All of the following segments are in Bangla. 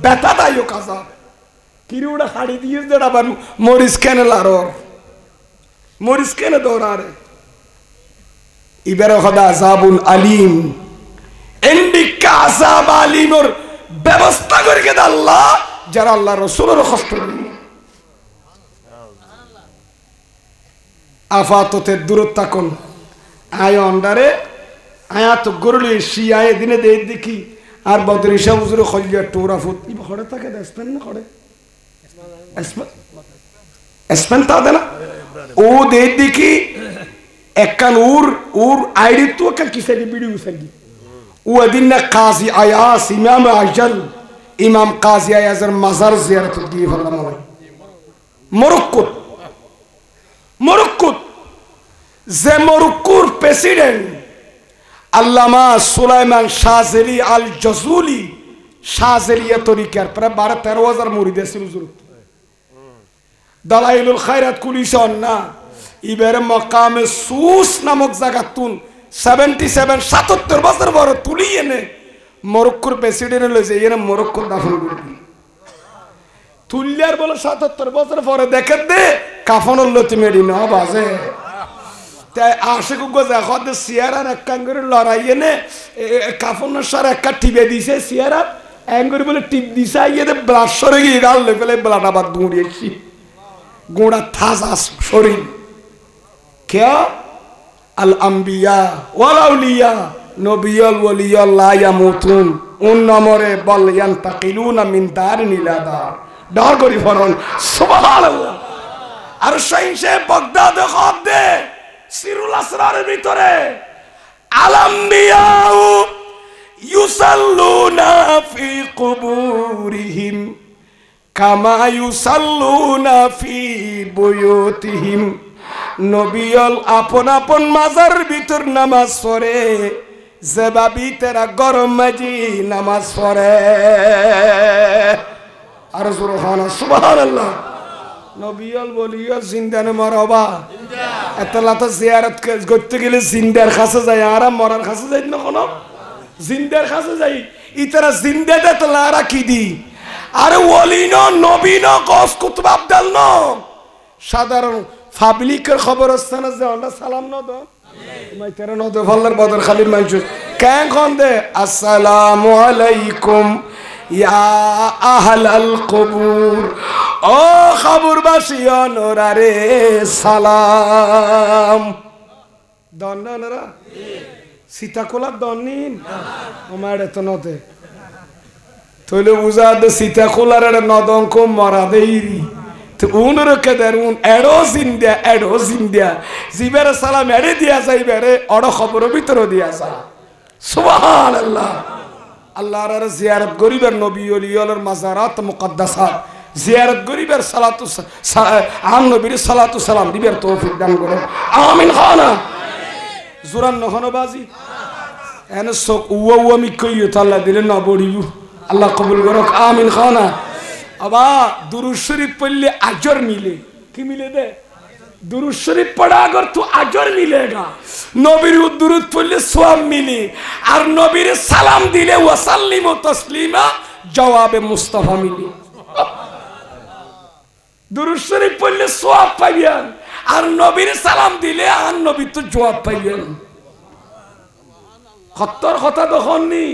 ব্যথাদায়ক আযাব কিরুড়া হাড়ি দিয়ে যেটা আবার মরিচ কেনে লারর মরিচ কেনে দৌড়ারে ইবারে হদা আযাবুল আলিম এন্ডিকা আযাব আলিমর ব্যবস্থা করে গেদ আল্লাহ যারা আল্লাহ রাসূলের কষ্ট দিন আফাততে দূরত্ব কোন আয় অন্ডারে আয়া তো গরুলি শিয়ায়ে দিনে দেই দেখি আর বদরি শাহ হুজুর খলিয়া টোরা ফুট ই খড়ে থাকে স্পেন না খড়ে স্পেন তা দেনা ও দেই দেখি একখান উর আইডি তো কাল কিসে ভিডিও সাগি ও দিন না কাজী আয়াস ইমাম আজল ইমাম কাজী আয়াজের মাজার জিয়ারত দিয়ে ফেললাম মরক্কো যে মরক্কোর প্রেসিডেন্ট আল্লামা সুলাইমান শাহজেলি আল জজুলি শাহজেলিয়া তরিকার প্রায় 12-13,000 মুরিদ আছে হুজুর দালাইলুল খায়রাত কুলিশন না ইবারে মাকামে সুস নামক জায়গাতুন 77 বছর বড় তুলি এনে মরক্কোর প্রেসিডেন্ট লইছে এনে মরক্কো দাফন করে দিল তুলিয়ার বলে 77 বছর পরে দেখেন দে কাফনের লতি মেডি না বাজে তাই আশিক গোজা খদ সিয়ারার একখান করে লড়াই এনে কাফনের সার একটা টিপে দিছে সিয়ারার এঙ্গরি বলে টিপ দিছে ইয়ে ব্লাড সরে গিয়ে গাল ফেলে ব্লাড আবার দৌড়িয়েছি গোড়া থাজা শরীর কে আল আম্বিয়া ওয়াল আউলিয়া নবিয়ল ওয়ালিয়াল লা ইয়ামুতুন উন নম্বরে বল ইয়ান্তাকিলুনা মিন দারিন ইলা দার ডর করি ফরন সুবহানাল্লাহ আর শাইখে বাগদাদ খদে সিরুল আসরারের ভিতরে আল আম্বিয়া ইউসাল্লুনা ফি কুবুরিহিম কামা ইউসাল্লুনা ফি বুয়ুতিহিম নবিয়ল আপন আপন মাজার ভিতর নামাজ পড়ে যেভাবে তারা গরম মাঝি নামাজ পড়ে আর সুবহানাল্লাহ নবিয়ল বলিও জিন্দানে মরবা এতলা তো জিয়ারত করতে গেলে জিন্দার কাছে যায় আর মরার কাছে যাই না কোনো জিন্দার কাছে যাই ইতারা জিন্দাতে তোলা কি দি আরে ওলিনো নবীনো কস কুতুব আবদাল ন সাধারণ পাবলিকের খবরস্থানে যে আমরা সালাম ন দো মাই তেরে ন দো ফল্লার বদর খালির মাইজু কেন কোন দে আসসালামু আলাইকুম ইয়া আহলাল কবুর ও কবরবাসী অনরারে সালাম দন্নরা সীতাকোলা দন্নিন আমারে তো নতে তইলে বুঝা দে সীতাকোলার নদঙ্ক মরা দেইরি তো উনরকে দেরুন এডো জিন্দা জিবের সালাম এড়ে দিয়া যাইবেরে অড় খবর ভিতর দিয়া যা সুবহানাল্লাহ আল্লাহর জিয়ারত গরিবের নবী ওলিয়র মাজারাত মুকদ্দাসাত জিয়ারত গরিবের সালাতু আন নবীর সালাতু সালাম দিবের তৌফিক দান করুন আমিন খানা জুরান নহনো বাজি এনে সক উয়া মি কইও তাআলা দিলে না বড়িবু আল্লাহ কবুল করুক আমিন খানা আবা দুরূদ শরীফ পড়লে আজর মিলে কি মিলে দে दुरूद शरीफ पढ़ा अगर तो अजर मिलेगा नबीर दुरूद पढ़ले सवाब मिले और नबीर सलाम दिले वसल्लिम तस्लीमा जवाब मुस्तफा मिले दुरूद शरीफ पढ़ले सवाब पाइबेन और नबीर सलाम दिले और नबी तो जवाब पाइबेन खत्तर কথা দেখনি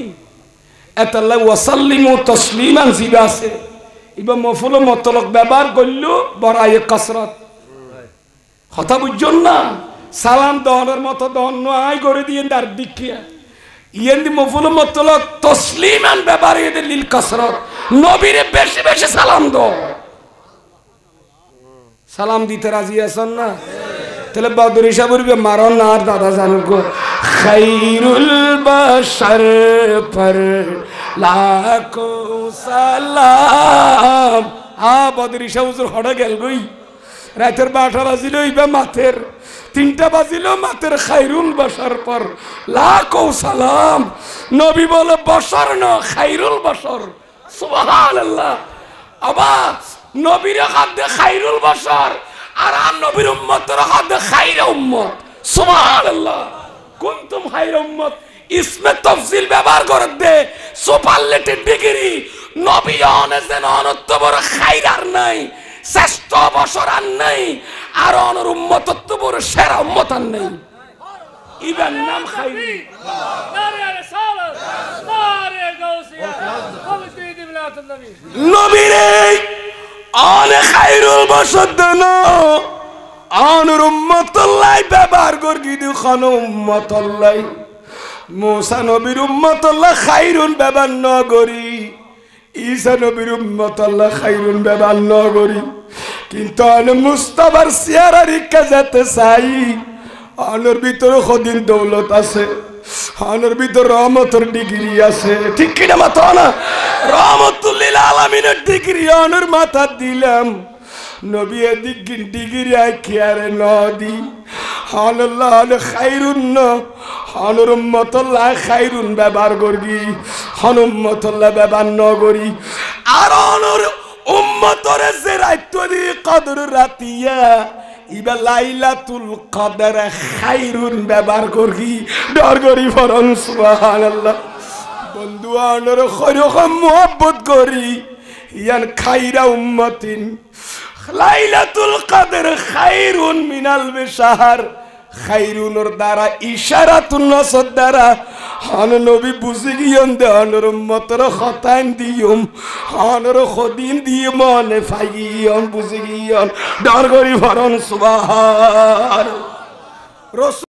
এতলা ওয়াসাল্লিম তাসলিমান জিবাসে ইবা মফুল মতলক ব্যবহার করলো বড়ায়ে কাসরাত কথা বুঝছেন না সালাম দেওয়ার মতো দন্ন আই করে দিয়ে তার দিকিয়া ইয়েন্দি মফুল মতলক তাসলিমান ব্যবহার এদের লিল কাসরাত নবীরে বেশি বেশি সালাম দাও সালাম দিতে রাজি আছেন না তাহলে বদরি সাহেবের মারন না আর দাদা জানো গো খাইরুল বাশার পর লাখো সালাম আ বদরি সাহেব হুজুর হড়ে গেল গই রাতের 12টা বাজিল ইবা মাথের 3টা বাজিল মাথের খাইরুল বাশার পর লাখো সালাম নবী বলে বশর না খাইরুল বাশার সুবহানাল্লাহ আবা নবীর হাতে খাইরুল বাশার আর নবীর উম্মতের হাতে খাইর উম্মত সুবহানাল্লাহ কুনতুম খাইর উম্মত ইসমে তফসিল ব্যবহার করে দে সুপারলেটিভ ডিগ্রি নবী অনেছেন অনত্য বড় খাইরার নাই শ্রেষ্ঠ বছর আর নাই আর অনর উম্মত তো বড় সেরা উম্মত আর নাই ইবার নাম খাইরি নারে রিসালাত নারে গাউসিয়া কমিটি দিবলাতুন নবী নবী রে অনে খাইরুল বছর দেন অনর উম্মত আল্লাহ ব্যবহার করগি দি খান উম্মত আল্লাহ মুসা নবীর উম্মত আল্লাহ খাইরুন ব্যবহার নগরী ঈসা নবীর উম্মত আল্লাহ খাইরুন ব্যবহার নগরী কিন্তু অনে মুস্তাফার চেহারা রিক্কা যেতে চাই অনর ভিতরে খদিন দৌলত আছে অনর ভিতরে রহমতের ডিগ্রি আছে ঠিক কিনা মাথা না রহমতুল্লিল আলামিনের ডিগ্রি অনর মাথা দিলাম নবী এদিক ডিগ্রি আই খেয়ারে নদী আল্লাহ খাইরুন হনুর উম্মতুল্লাহ খাইরুন ব্যবহার করগি হনুম্মতুল্লাহ ব্যবহার নগরী আর হনুর উম্মতরে যে রাত দি কদর রাতিয়া ইবা লাইলাতুল কদর খাইরুন ব্যবহার করগি ডর করি ফরন সুবহানাল্লাহ বন্ধু হনুর খৈরকম মোহাব্বত করি ইয়ান খাইরা উম্মতিন লাইলাতুল কদর খাইরুন মিনাল বিশার খাইরুনর দ্বারা ইশারাতুন নসর দ্বারা হন নবী বুঝি গিয়ন দে হনর উম্মতর খতান দিয়ম হনর খদিন দিয়ে মনে ফাইয়ন বুঝি গিয়ন ডর করি ভরন সুবহান